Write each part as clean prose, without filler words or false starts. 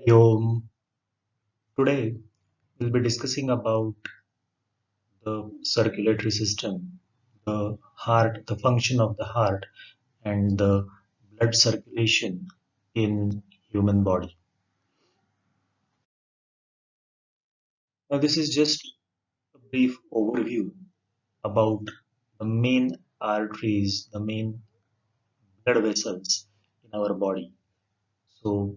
Yo, today we'll be discussing about the circulatory system, the heart, the function of the heart, and the blood circulation in human body. Now, this is just a brief overview about the main arteries, the main blood vessels in our body. So,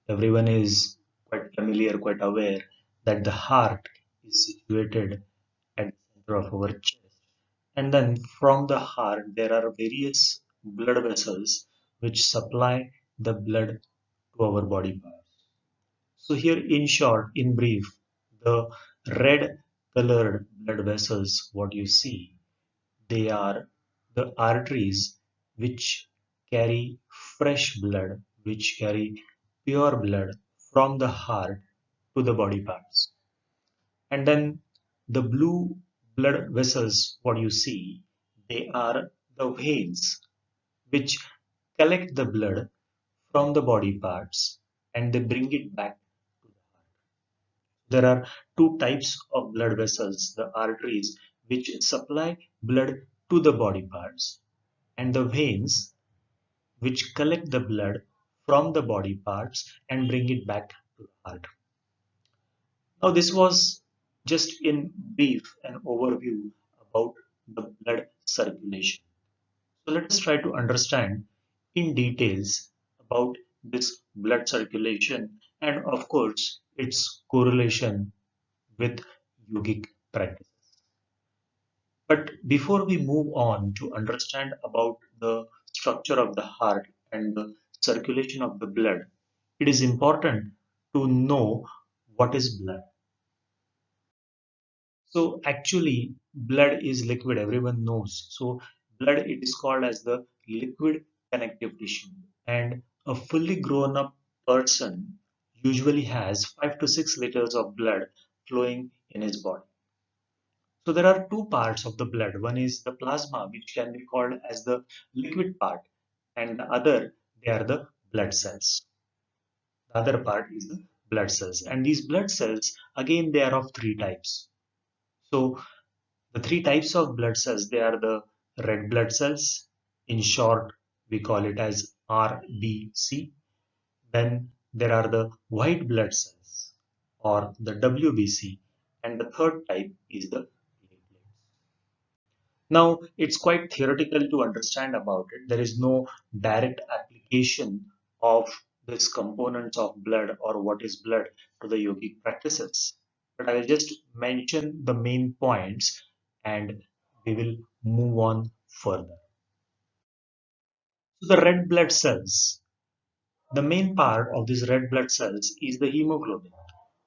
everyone is quite familiar, quite aware that the heart is situated at the center of our chest. And then from the heart, there are various blood vessels which supply the blood to our body parts. So, here in short, in brief, the red colored blood vessels, what you see, they are the arteries which carry fresh blood, which carry pure blood from the heart to the body parts. And then the blue blood vessels, what you see, they are the veins which collect the blood from the body parts and they bring it back to the heart. There are two types of blood vessels, the arteries which supply blood to the body parts and the veins which collect the blood from the body parts and bring it back to the heart. Now, this was just in brief an overview about the blood circulation. So let us try to understand in details about this blood circulation and of course its correlation with yogic practices. But before we move on to understand about the structure of the heart and the circulation of the blood, it is important to know what is blood. So actually, blood is liquid. Everyone knows. So blood it is called as the liquid connective tissue, and a fully grown up person usually has 5 to 6 liters of blood flowing in his body. So there are two parts of the blood. One is the plasma, which can be called as the liquid part, and the other they are the blood cells. The other part is the blood cells, and these blood cells again they are of three types. So the three types of blood cells, they are the red blood cells. In short, we call it as RBC. Then there are the white blood cells or the WBC. And the third type is the platelets. Now, it's quite theoretical to understand about it. There is no direct application of these components of blood or what is blood to the yogic practices. But I will just mention the main points and we will move on further. So, the red blood cells, the main part of these red blood cells is the hemoglobin.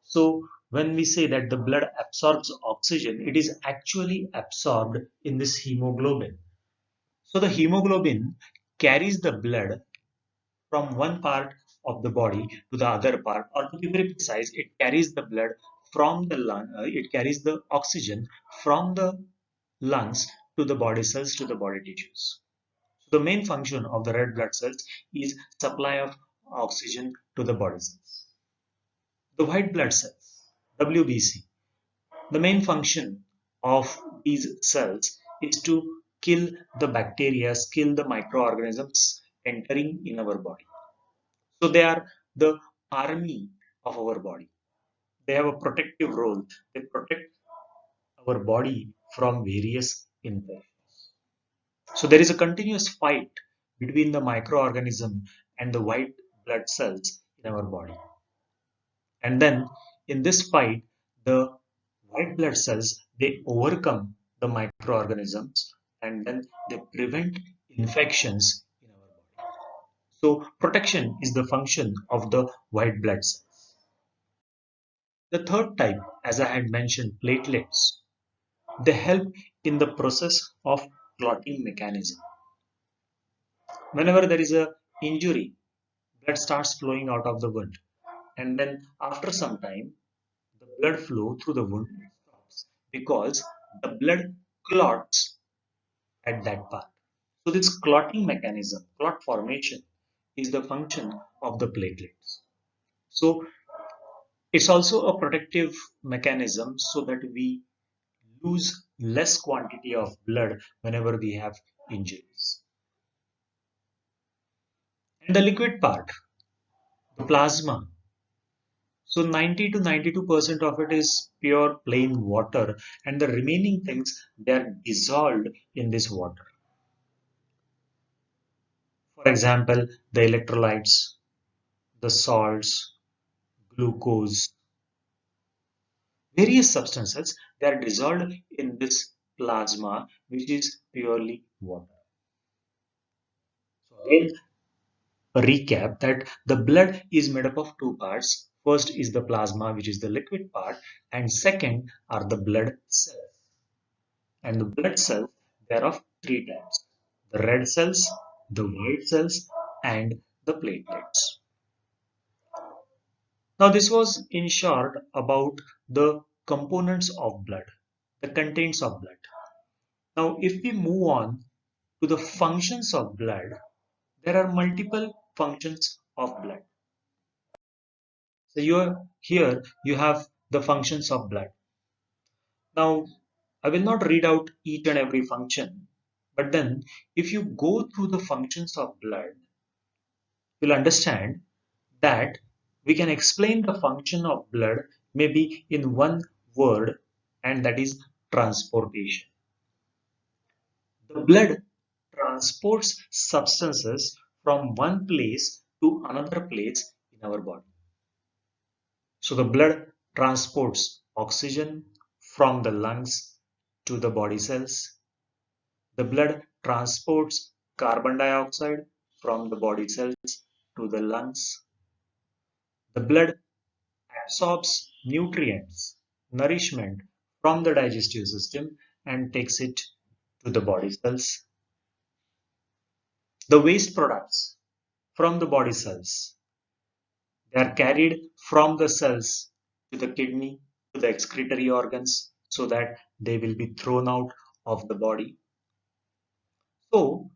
So, when we say that the blood absorbs oxygen, it is actually absorbed in this hemoglobin. So the hemoglobin carries the blood from one part of the body to the other part, or to be very precise, it carries the blood from the lung, it carries the oxygen from the lungs to the body cells to the body tissues. So the main function of the red blood cells is supply of oxygen to the body cells. The white blood cells, WBC, the main function of these cells is to kill the bacteria, kill the microorganisms entering in our body. So they are the army of our body. They have a protective role. They protect our body from various infections. So there is a continuous fight between the microorganism and the white blood cells in our body. And then in this fight, the white blood cells they overcome the microorganisms and then they prevent infections in our body. So protection is the function of the white blood cells. The third type, as I had mentioned, platelets, they help in the process of clotting mechanism. Whenever there is a injury, blood starts flowing out of the wound, and then after some time, the blood flow through the wound stops because the blood clots at that part. So this clotting mechanism, clot formation, is the function of the platelets. So it's also a protective mechanism so that we lose less quantity of blood whenever we have injuries. And the liquid part, the plasma. So 90 to 92% of it is pure plain water, and the remaining things they are dissolved in this water. For example, the electrolytes, the salts, glucose, various substances they are dissolved in this plasma, which is purely water. So again, a recap that the blood is made up of two parts. First is the plasma, which is the liquid part, and second are the blood cells. And the blood cells, they are of three types: the red cells, the white cells, and the platelets. Now, this was in short about the components of blood, the contents of blood. Now, if we move on to the functions of blood, there are multiple functions of blood. So here you have the functions of blood. Now, I will not read out each and every function, but then if you go through the functions of blood, you'll understand that we can explain the function of blood maybe in one word, and that is transportation. The blood transports substances from one place to another place in our body. So the blood transports oxygen from the lungs to the body cells. The blood transports carbon dioxide from the body cells to the lungs. The blood absorbs nutrients, nourishment from the digestive system and takes it to the body cells. The waste products from the body cells, they are carried from the cells to the kidney, to the excretory organs, so that they will be thrown out of the body. So,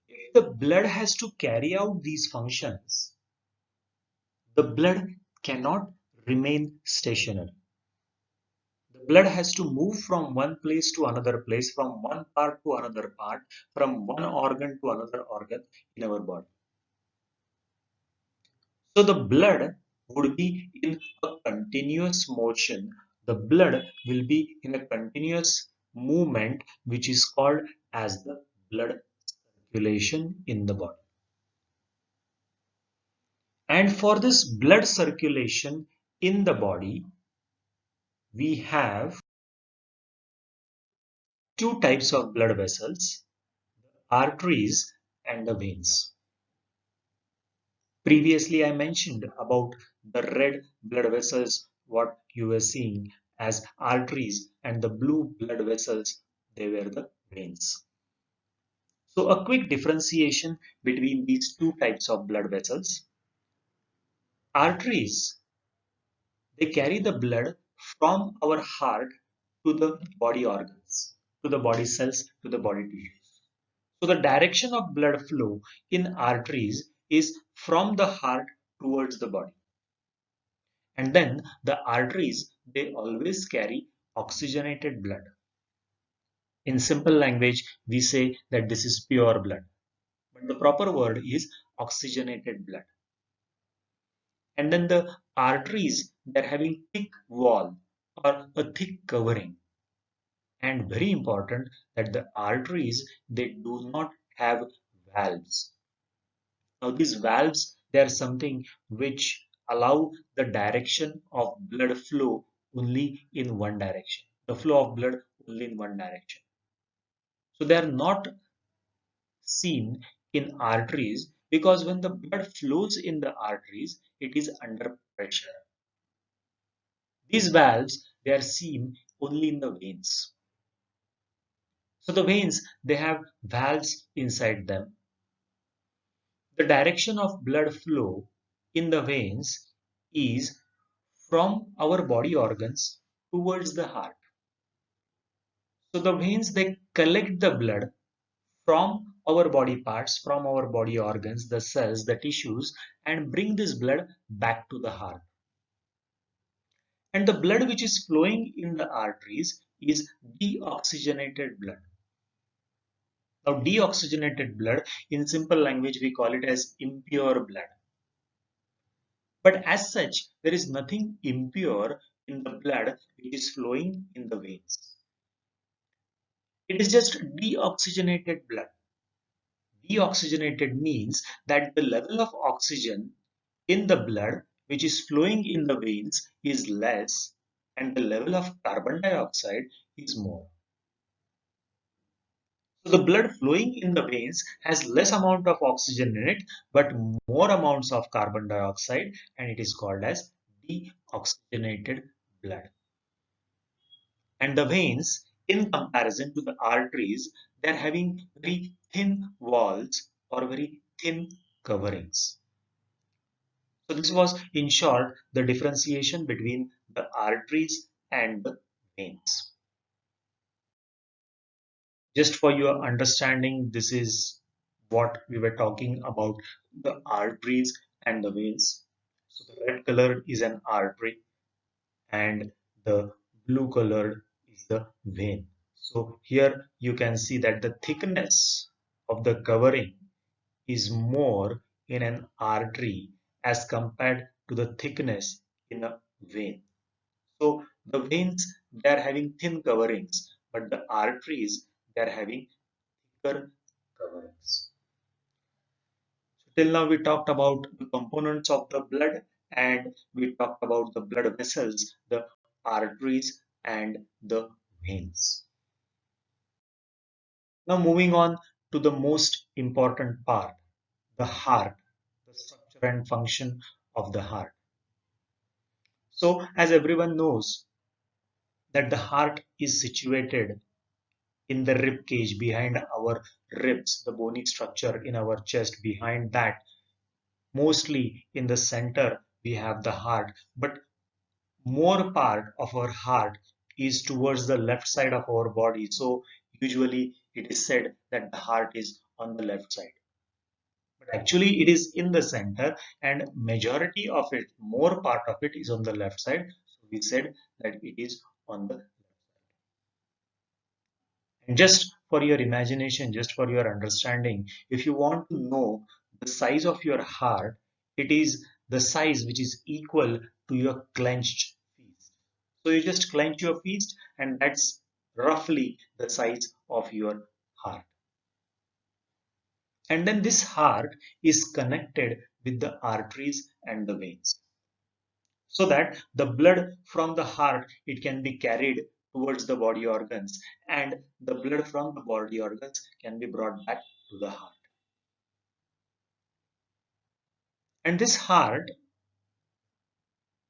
if the blood has to carry out these functions, the blood cannot remain stationary. The blood has to move from one place to another place, from one part to another part, from one organ to another organ in our body. So the blood would be in a continuous motion. The blood will be in a continuous movement, which is called as the blood circulation in the body. And for this blood circulation in the body, we have two types of blood vessels, the arteries and the veins. Previously, I mentioned about the red blood vessels, what you were seeing as arteries, and the blue blood vessels, they were the veins. So a quick differentiation between these two types of blood vessels. Arteries, they carry the blood from our heart to the body organs, to the body cells, to the body tissues. So the direction of blood flow in arteries is from the heart towards the body. And then the arteries, they always carry oxygenated blood. In simple language, we say that this is pure blood. But the proper word is oxygenated blood. And then the arteries, they're having thick wall or a thick covering. And very important that the arteries, they do not have valves. Now these valves, they are something which allow the direction of blood flow only in one direction. The flow of blood only in one direction. So they are not seen in arteries because when the blood flows in the arteries, it is under pressure. These valves, they are seen only in the veins. So the veins, they have valves inside them. The direction of blood flow in the veins is from our body organs towards the heart. So the veins, they collect the blood from our body parts, from our body organs, the cells, the tissues, and bring this blood back to the heart. And the blood which is flowing in the arteries is deoxygenated blood. Now, deoxygenated blood, in simple language, we call it as impure blood. But as such, there is nothing impure in the blood which is flowing in the veins. It is just deoxygenated blood. Deoxygenated means that the level of oxygen in the blood which is flowing in the veins is less and the level of carbon dioxide is more. So the blood flowing in the veins has less amount of oxygen in it but more amounts of carbon dioxide, and it is called as deoxygenated blood. And the veins, in comparison to the arteries, they're having very thin walls or very thin coverings. So this was, in short, the differentiation between the arteries and the veins. Just for your understanding, this is what we were talking about, the arteries and the veins. So the red color is an artery and the blue color is the vein. So here you can see that the thickness of the covering is more in an artery as compared to the thickness in a vein. So the veins, they are having thin coverings, but the arteries, they are having thicker coverings. So till now we talked about the components of the blood and we talked about the blood vessels, the arteries and the veins. Now moving on to the most important part, the heart, the structure and function of the heart. So as everyone knows that the heart is situated in the rib cage behind our ribs, the bony structure in our chest. Behind that, mostly in the center, we have the heart, but more part of our heart is towards the left side of our body. So usually it is said that the heart is on the left side. But actually it is in the center and majority of it, more part of it is on the left side. So we said that it is on the left side. And just for your imagination, just for your understanding, if you want to know the size of your heart, it is the size which is equal to your clenched fist. So you just clench your fist and that's roughly the size of your heart. And then this heart is connected with the arteries and the veins. So that the blood from the heart, it can be carried towards the body organs and the blood from the body organs can be brought back to the heart. And this heart,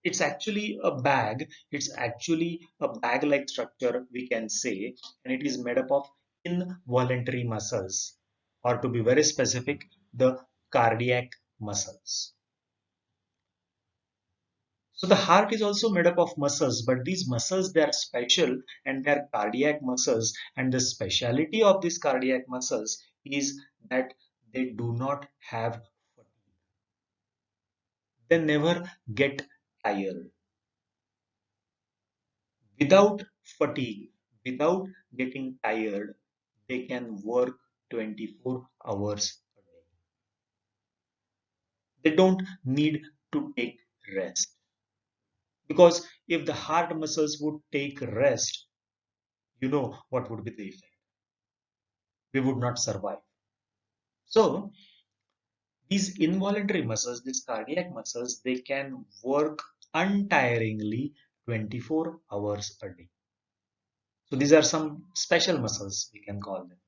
it's actually a bag, it's actually a bag like structure we can say, and it is made up of involuntary muscles, or to be very specific, the cardiac muscles. So the heart is also made up of muscles, but these muscles, they are special and they are cardiac muscles. And the speciality of these cardiac muscles is that they do not have fatigue. They never get tired. Without fatigue, without getting tired, they can work 24 hours a day. They don't need to take rest. Because if the heart muscles would take rest, you know what would be the effect? We would not survive. So these involuntary muscles, these cardiac muscles, they can work untiringly 24 hours a day. So these are some special muscles, we can call them.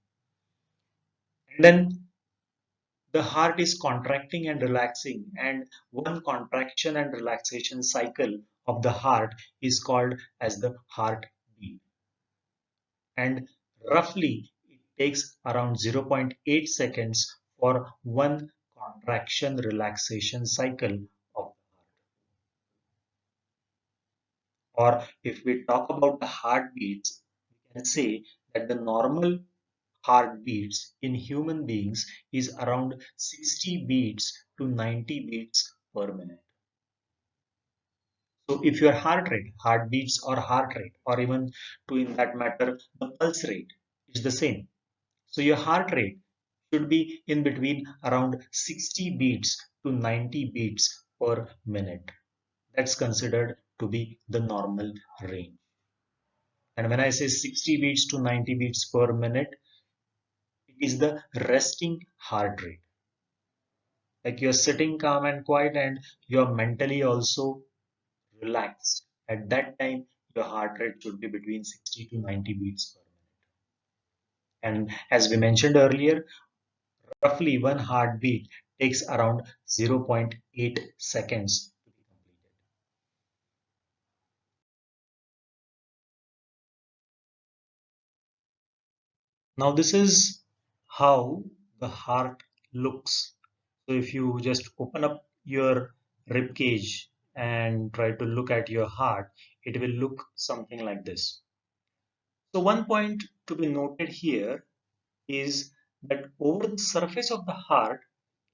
And then the heart is contracting and relaxing, and one contraction and relaxation cycle of the heart is called as the heartbeat. And roughly it takes around 0.8 seconds for one contraction relaxation cycle of the heart. Or if we talk about the heartbeats, we can say that the normal heartbeats in human beings is around 60 beats to 90 beats per minute. So if your heartbeats or heart rate, or even to in that matter, the pulse rate is the same. So your heart rate should be in between around 60 beats to 90 beats per minute. That's considered to be the normal range. And when I say 60 beats to 90 beats per minute, it is the resting heart rate. Like you're sitting calm and quiet and you're mentally also relaxed. At that time, your heart rate should be between 60 to 90 beats per minute. And as we mentioned earlier, roughly one heartbeat takes around 0.8 seconds to be completed. Now, this is how the heart looks. So, if you just open up your rib cage and try to look at your heart, it will look something like this. So, one point to be noted here is that over the surface of the heart,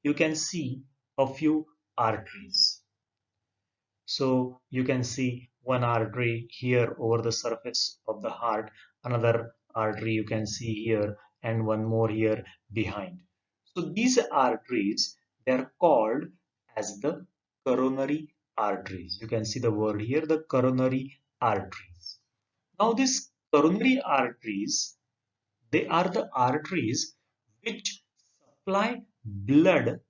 you can see a few arteries. So you can see one artery here over the surface of the heart, another artery you can see here, and one more here behind. So these arteries, they are called as the coronary arteries. You can see the word here, the coronary arteries. Now these coronary arteries, they are the arteries which supply blood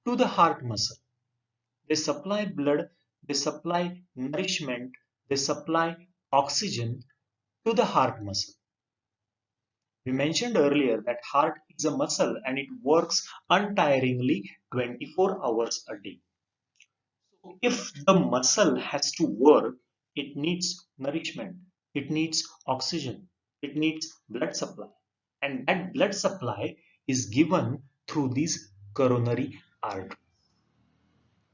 to the heart muscle. They supply blood, they supply nourishment, they supply oxygen to the heart muscle. We mentioned earlier that heart is a muscle and it works untiringly 24 hours a day. So if the muscle has to work, it needs nourishment, it needs oxygen, it needs blood supply. And that blood supply is given through these coronary arteries.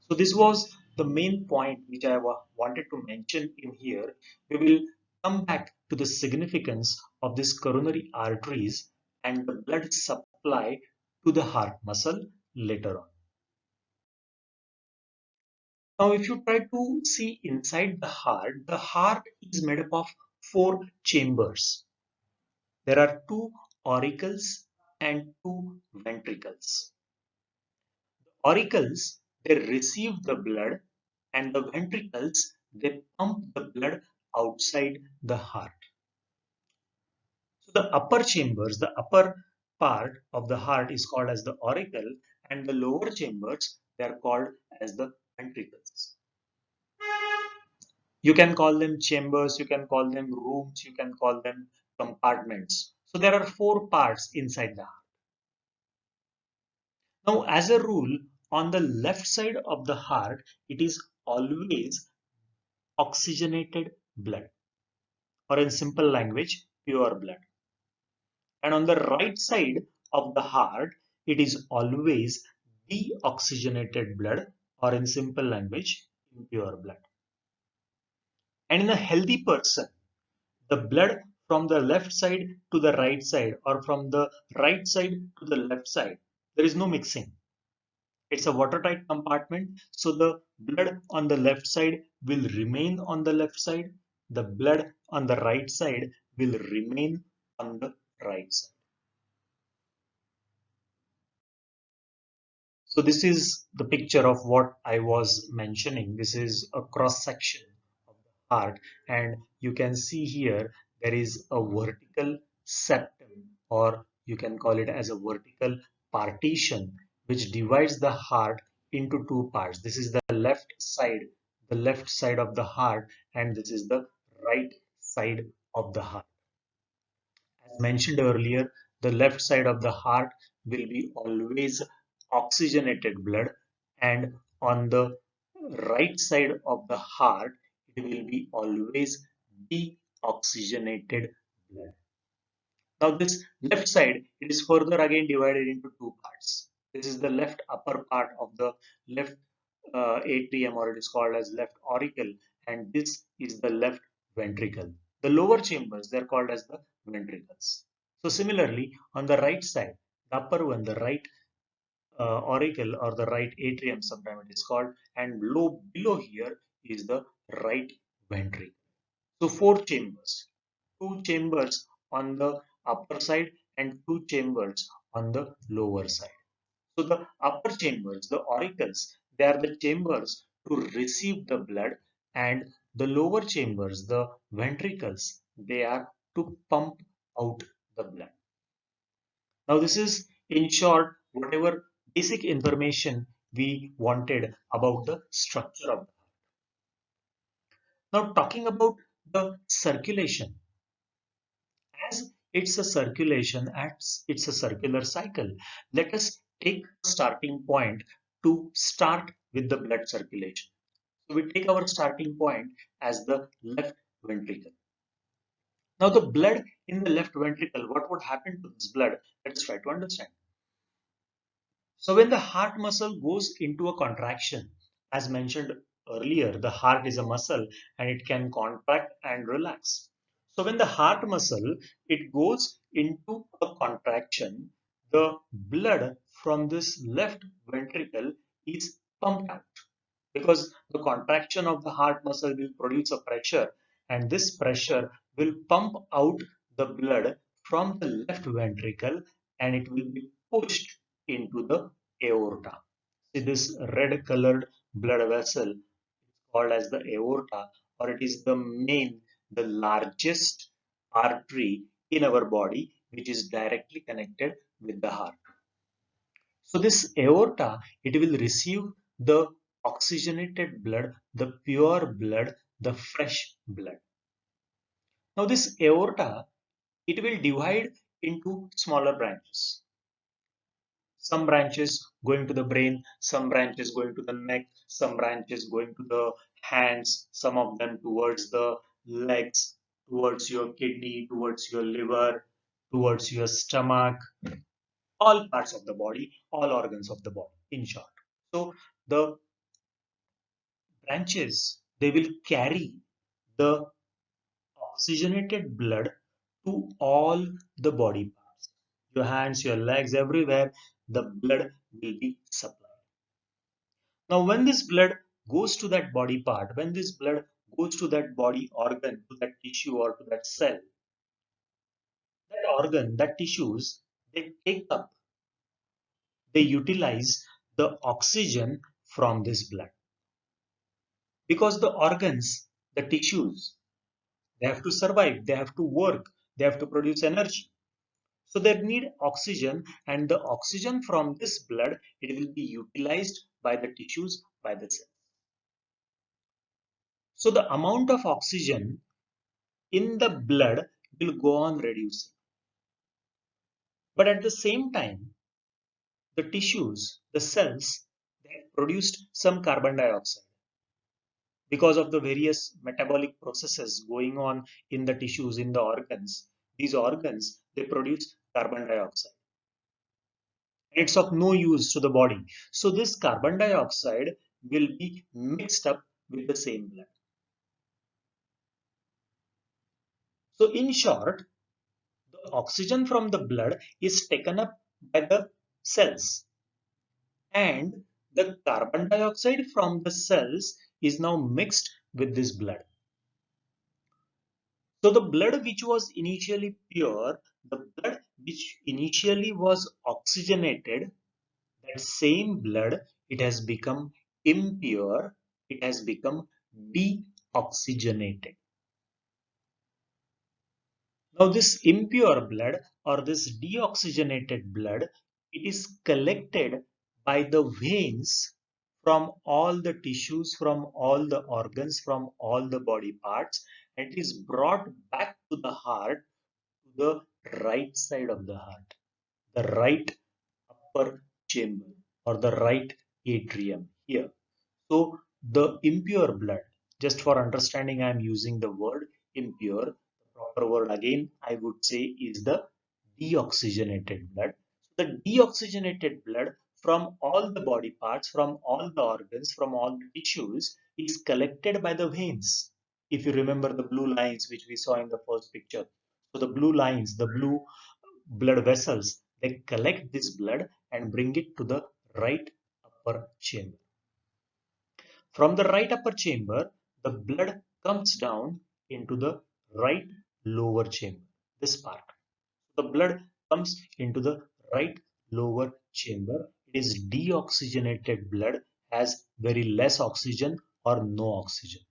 So this was the main point which I wanted to mention in here. We will come back to the significance of these coronary arteries and the blood supply to the heart muscle later on. Now, if you try to see inside the heart is made up of four chambers. There are two auricles and two ventricles. Auricles, they receive the blood, and the ventricles, they pump the blood outside the heart. So the upper chambers, the upper part of the heart is called as the auricle, and the lower chambers, they are called as the ventricles. You can call them chambers, you can call them rooms, you can call them compartments. So there are four parts inside the heart. Now, as a rule, on the left side of the heart, it is always oxygenated blood, or in simple language, pure blood. And on the right side of the heart, it is always deoxygenated blood, or in simple language, impure blood. And in a healthy person, the blood from the left side to the right side, or from the right side to the left side, there is no mixing. It's a watertight compartment, so the blood on the left side will remain on the left side. The blood on the right side will remain on the right side. So this is the picture of what I was mentioning. This is a cross section of the heart, and you can see here there is a vertical septum, or you can call it as a vertical partition, which divides the heart into two parts. This is the left side of the heart, and this is the right side of the heart. As mentioned earlier, the left side of the heart will be always oxygenated blood, and on the right side of the heart, it will be always deoxygenated blood. Now, this left side, it is further again divided into two parts. This is the left upper part of the left atrium, or it is called as left auricle, and this is the left ventricle. The lower chambers, they're called as the ventricles. So similarly, on the right side, the upper one, the right auricle or the right atrium, sometimes it is called, and below here is the right ventricle. So four chambers, two chambers on the upper side and two chambers on the lower side. So the upper chambers, the auricles, they are the chambers to receive the blood, and the lower chambers, the ventricles, they are to pump out the blood. Now this is in short whatever basic information we wanted about the structure of the heart. Now talking about the circulation, as it's a circulation, as it's a circular cycle, let us take a starting point to start with the blood circulation. So we take our starting point as the left ventricle. Now the blood in the left ventricle, what would happen to this blood? Let us try to understand. So when the heart muscle goes into a contraction, as mentioned earlier, the heart is a muscle and it can contract and relax. So when the heart muscle, it goes into a contraction, the blood from this left ventricle is pumped out because the contraction of the heart muscle will produce a pressure, and this pressure will pump out the blood from the left ventricle, and it will be pushed into the aorta. See this red colored blood vessel called as the aorta, or it is the largest artery in our body which is directly connected with the heart. So this aorta, it will receive the oxygenated blood, the pure blood, the fresh blood. Now this aorta, it will divide into smaller branches. Some branches going to the brain, some branches going to the neck, some branches going to the hands, some of them towards the legs, towards your kidney, towards your liver, towards your stomach, all parts of the body, all organs of the body, in short. So the branches, they will carry the oxygenated blood to all the body parts. Your hands, your legs, everywhere, the blood will be supplied. Now, when this blood goes to that body part, when this blood goes to that body organ, to that tissue or to that cell, that organ, that tissues, they take up, they utilize the oxygen from this blood. Because the organs, the tissues, they have to survive, they have to work, they have to produce energy. So they need oxygen, and the oxygen from this blood, it will be utilized by the tissues, by the cells. So the amount of oxygen in the blood will go on reducing. But at the same time, the tissues, the cells, they have produced some carbon dioxide because of the various metabolic processes going on in the tissues, in the organs. These organs, they produce carbon dioxide. And it's of no use to the body. So this carbon dioxide will be mixed up with the same blood. So in short, the oxygen from the blood is taken up by the cells, and the carbon dioxide from the cells is now mixed with this blood. So the blood which was initially pure, the blood which initially was oxygenated, that same blood, it has become impure, it has become deoxygenated. Now this impure blood or this deoxygenated blood, it is collected by the veins from all the tissues, from all the organs, from all the body parts, and it is brought back to the heart, to the right side of the heart, the right upper chamber or the right atrium here. So the impure blood, just for understanding, I am using the word impure. The proper word again, I would say, is the deoxygenated blood. The deoxygenated blood from all the body parts, from all the organs, from all the tissues is collected by the veins. If you remember the blue lines which we saw in the first picture. So the blue lines, the blue blood vessels, they collect this blood and bring it to the right upper chamber. From the right upper chamber, the blood comes down into the right lower chamber, this part. The blood comes into the right lower chamber. It is deoxygenated blood, has very less oxygen or no oxygen.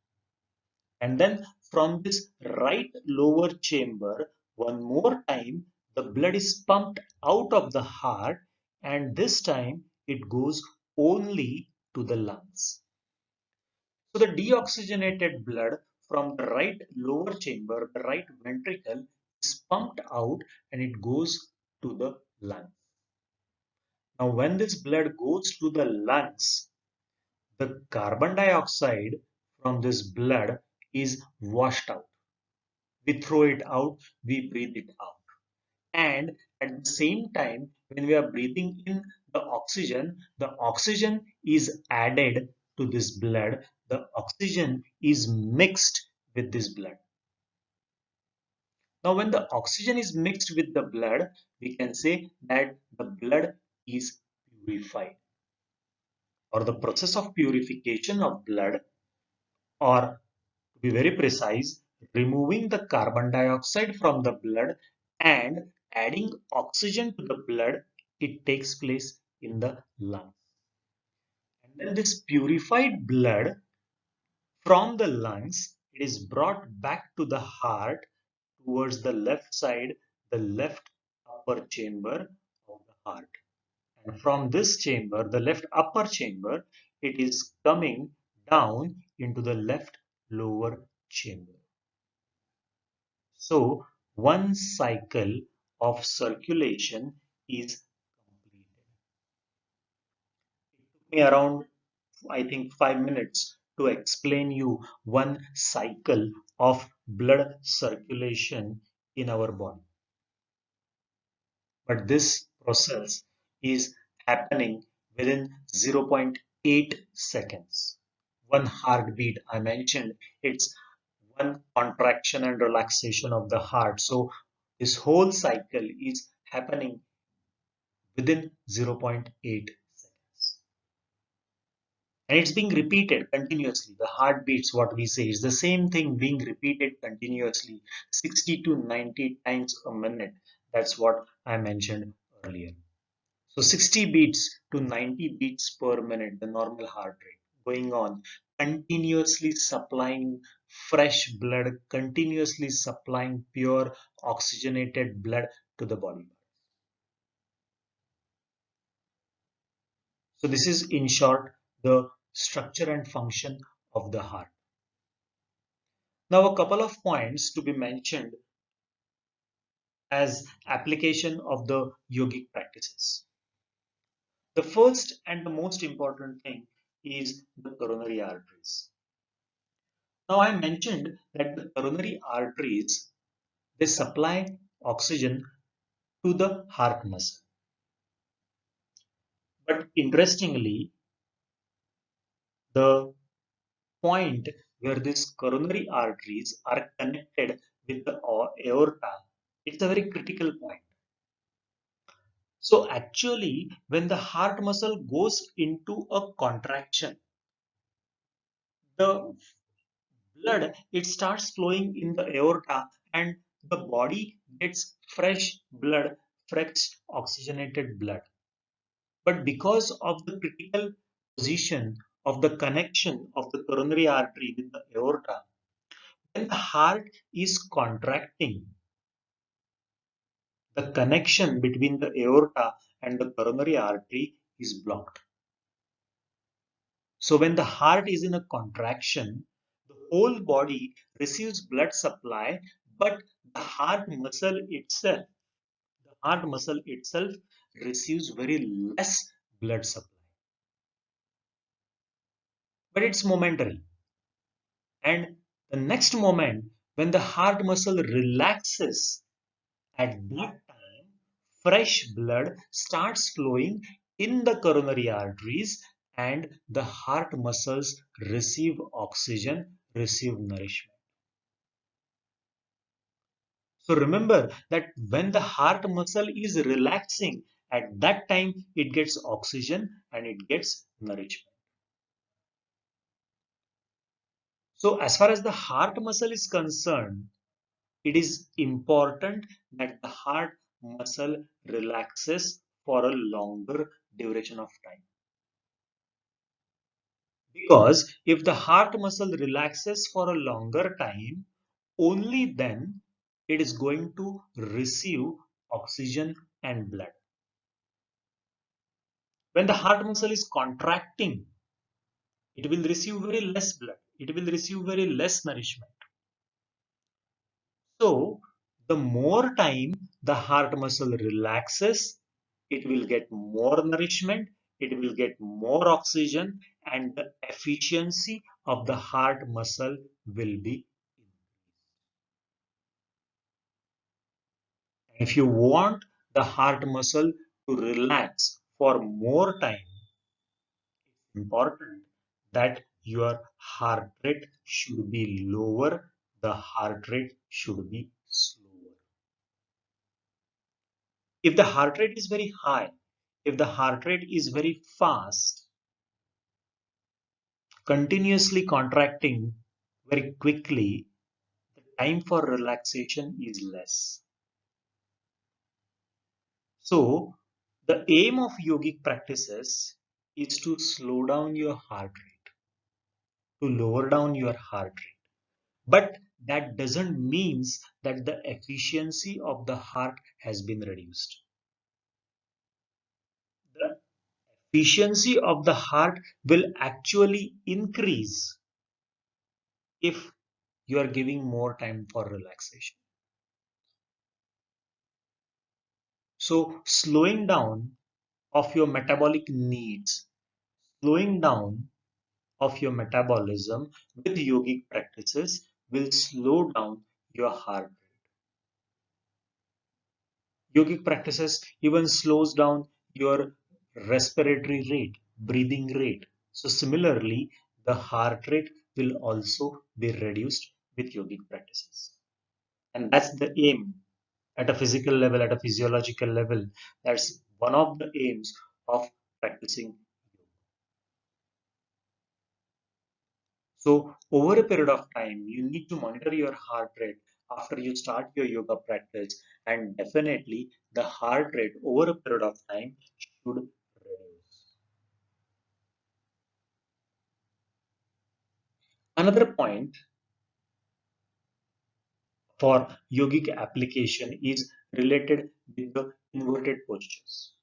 And then from this right lower chamber, one more time, the blood is pumped out of the heart, and this time it goes only to the lungs. So the deoxygenated blood from the right lower chamber, the right ventricle, is pumped out and it goes to the lungs. Now, when this blood goes to the lungs, the carbon dioxide from this blood is washed out. We throw it out, we breathe it out. And at the same time, when we are breathing in the oxygen is added to this blood. The oxygen is mixed with this blood. Now, when the oxygen is mixed with the blood, we can say that the blood is purified, or the process of purification of blood, or to be very precise, removing the carbon dioxide from the blood and adding oxygen to the blood, it takes place in the lungs. And then this purified blood from the lungs, it is brought back to the heart towards the left side, the left upper chamber of the heart. And from this chamber, the left upper chamber, it is coming down into the left lower chamber. So one cycle of circulation is completed. It took me around, I think, 5 minutes to explain you one cycle of blood circulation in our body. But this process is happening within 0.8 seconds. One heartbeat, I mentioned, it's one contraction and relaxation of the heart. So this whole cycle is happening within 0.8 seconds. And it's being repeated continuously. The heartbeats, what we say, is the same thing being repeated continuously, 60 to 90 times a minute. That's what I mentioned earlier. So 60 beats to 90 beats per minute, the normal heart rate, going on, continuously supplying fresh blood, continuously supplying pure oxygenated blood to the body. So this is, in short, the structure and function of the heart. Now, a couple of points to be mentioned as application of the yogic practices. The first and the most important thing is the coronary arteries. Now, I mentioned that the coronary arteries, they supply oxygen to the heart muscle. But interestingly, the point where these coronary arteries are connected with the aorta, it's a very critical point. So actually, when the heart muscle goes into a contraction, the blood, it starts flowing in the aorta and the body gets fresh blood, fresh oxygenated blood. But because of the critical position of the connection of the coronary artery with the aorta, when the heart is contracting, the connection between the aorta and the coronary artery is blocked. So when the heart is in a contraction, the whole body receives blood supply, but the heart muscle itself receives very less blood supply. But it's momentary. And the next moment, when the heart muscle relaxes, at that time, fresh blood starts flowing in the coronary arteries and the heart muscles receive oxygen, receive nourishment. So remember that when the heart muscle is relaxing, at that time it gets oxygen and it gets nourishment. So as far as the heart muscle is concerned, it is important that the heart muscle relaxes for a longer duration of time. Because if the heart muscle relaxes for a longer time, only then it is going to receive oxygen and blood. When the heart muscle is contracting, it will receive very less blood. It will receive very less nourishment. So, the more time the heart muscle relaxes, it will get more nourishment, it will get more oxygen, and the efficiency of the heart muscle will be. If you want the heart muscle to relax for more time, it's important that your heart rate should be lower, the heart rate should be slower. If the heart rate is very high, if the heart rate is very fast, continuously contracting very quickly, the time for relaxation is less. So, the aim of yogic practices is to slow down your heart rate, to lower down your heart rate. But that doesn't mean that the efficiency of the heart has been reduced. The efficiency of the heart will actually increase if you are giving more time for relaxation. So, slowing down of your metabolic needs, slowing down of your metabolism with yogic practices will slow down your heart rate. Yogic practices even slows down your respiratory rate, breathing rate. So similarly, the heart rate will also be reduced with yogic practices. And that's the aim at a physical level, at a physiological level. That's one of the aims of practicing. So over a period of time, you need to monitor your heart rate after you start your yoga practice, and definitely the heart rate over a period of time should reduce. Another point for yogic application is related with the inverted postures.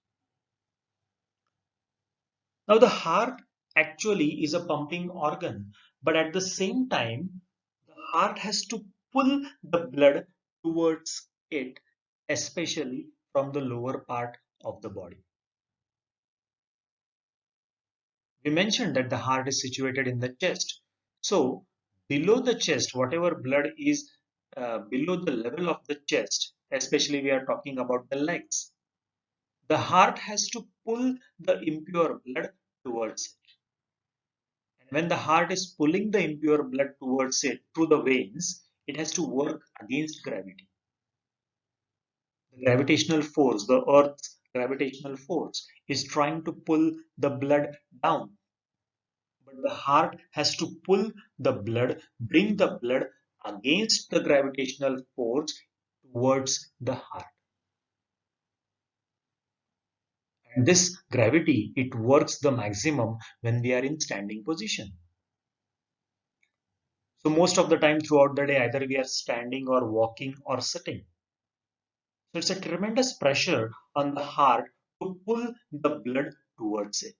Now the heart actually is a pumping organ, but at the same time, the heart has to pull the blood towards it, especially from the lower part of the body. We mentioned that the heart is situated in the chest. So below the chest, whatever blood is below the level of the chest, especially we are talking about the legs, the heart has to pull the impure blood towards it. And when the heart is pulling the impure blood towards it through the veins, it has to work against gravity. The gravitational force, the Earth's gravitational force, is trying to pull the blood down. But the heart has to pull the blood, bring the blood against the gravitational force towards the heart. And this gravity, it works the maximum when we are in standing position. So most of the time throughout the day, either we are standing or walking or sitting. So it's a tremendous pressure on the heart to pull the blood towards it.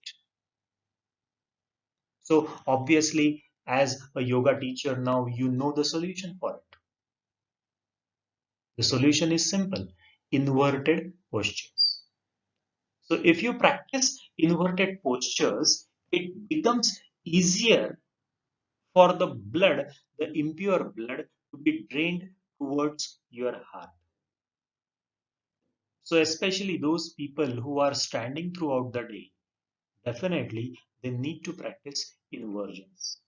So obviously, as a yoga teacher now, you know the solution for it. The solution is simple: inverted postures. So if you practice inverted postures, it becomes easier for the blood, the impure blood, to be drained towards your heart. So especially those people who are standing throughout the day, definitely they need to practice inversions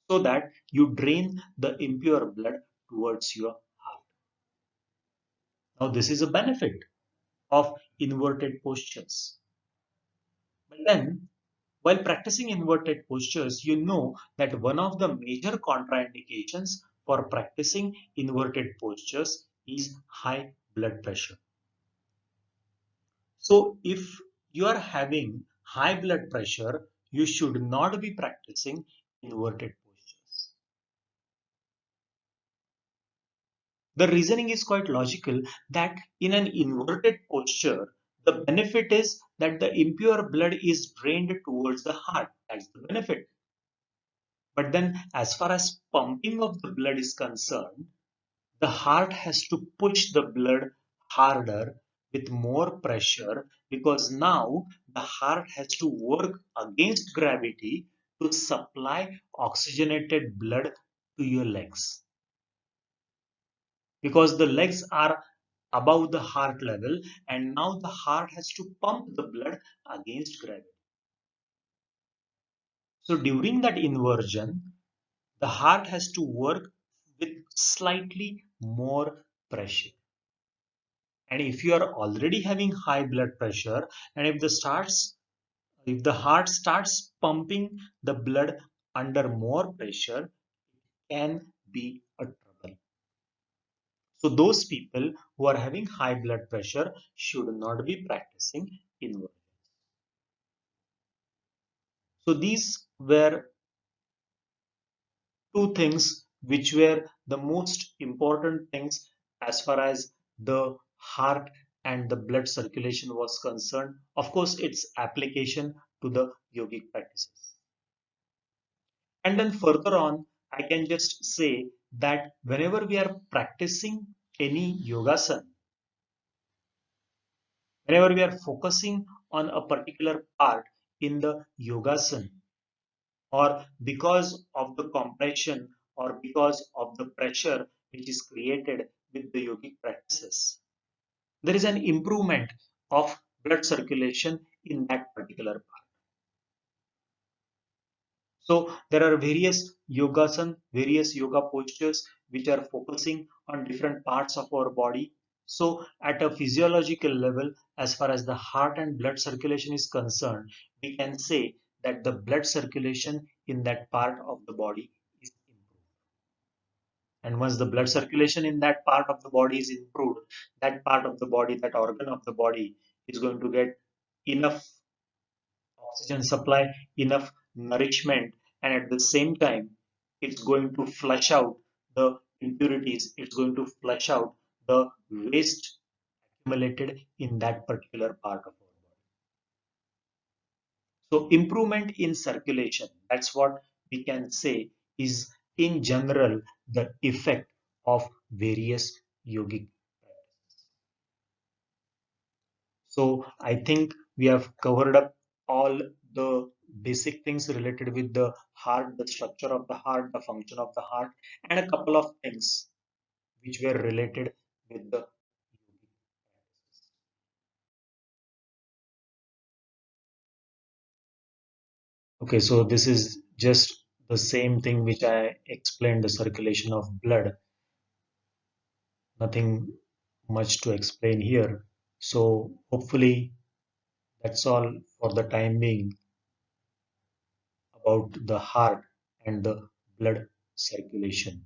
so that you drain the impure blood towards your heart. Now, this is a benefit of inverted postures. But then, while practicing inverted postures, you know that one of the major contraindications for practicing inverted postures is high blood pressure. So, if you are having high blood pressure, you should not be practicing inverted postures. The reasoning is quite logical that in an inverted posture, the benefit is that the impure blood is drained towards the heart. That's the benefit. But then, as far as pumping of the blood is concerned, the heart has to push the blood harder with more pressure because now the heart has to work against gravity to supply oxygenated blood to your legs. Because the legs are above the heart level and now the heart has to pump the blood against gravity. So during that inversion, the heart has to work with slightly more pressure. And if you are already having high blood pressure and if the heart starts pumping the blood under more pressure, it can be a trouble. So those people who are having high blood pressure should not be practicing inversions. So these were two things which were the most important things as far as the heart and the blood circulation was concerned. Of course, its application to the yogic practices. And then further on, I can just say that whenever we are practicing any yogasana, whenever we are focusing on a particular part in the yogasana, or because of the compression or because of the pressure which is created with the yogic practices, there is an improvement of blood circulation in that particular part. So there are various yogasana, various yoga postures which are focusing on different parts of our body. So at a physiological level, as far as the heart and blood circulation is concerned, we can say that the blood circulation in that part of the body is improved. And once the blood circulation in that part of the body is improved, that part of the body, that organ of the body is going to get enough oxygen supply, enough nourishment, and at the same time, it's going to flush out the impurities, it's going to flush out the waste accumulated in that particular part of our body. So, improvement in circulation, that's what we can say is in general the effect of various yogic practices. So I think we have covered up all the basic things related with the heart, the structure of the heart, the function of the heart, and a couple of things which were related with the yogic practices. Okay, so this is just the same thing which I explained, the circulation of blood. Nothing much to explain here. So hopefully that's all for the time being about the heart and the blood circulation.